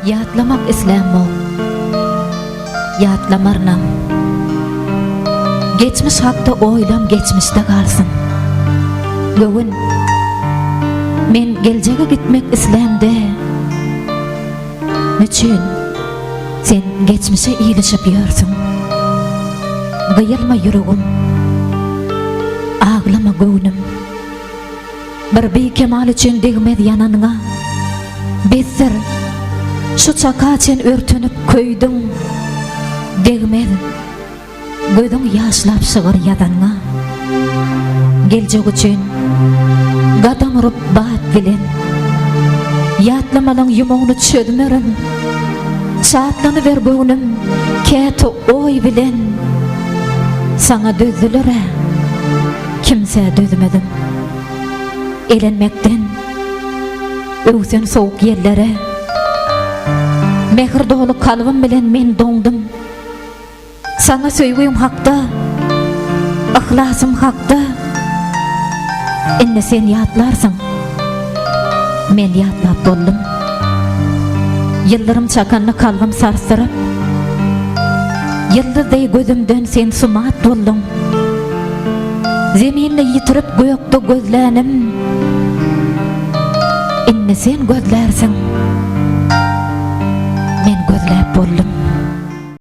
Yatlamak islämok. Yatlamarnam. Geçmiş hakda oýlam geçmişde galsyn. Göwün. Men geljege gitmek islämde. Niçin? Sen geçmişe iýleşip ýörsiň. Gıyılma yüreğim, ağlama göğnüm. Bir kemal için degmez yananına. Bezdir, şu çaka için örtünüp köydüm. Degmez, gözün yaşlap şığır yadanına. Geljek için gadam urup bat bilen. Yatlamadan yumağını çödmerin. Şatlanıver göğnüm, keti oy bilen. Sana dözülüre, kimse dözmedim. Elenmekten, öwsen soğuk yerlere. Mehir dolu kalbim bilen men doňdum. Sana söýgüýüm hakda, ihlasym hakda. Enne sen ýatlarsyň, men ýatlap boldum. Yıllarım çakanlı kalbim sarsyryp, yıldızday gözümden sen sumat doldun. Zeminle yitirip gökte gözlänim. Inne sen gözlersin, men gözläp boldum.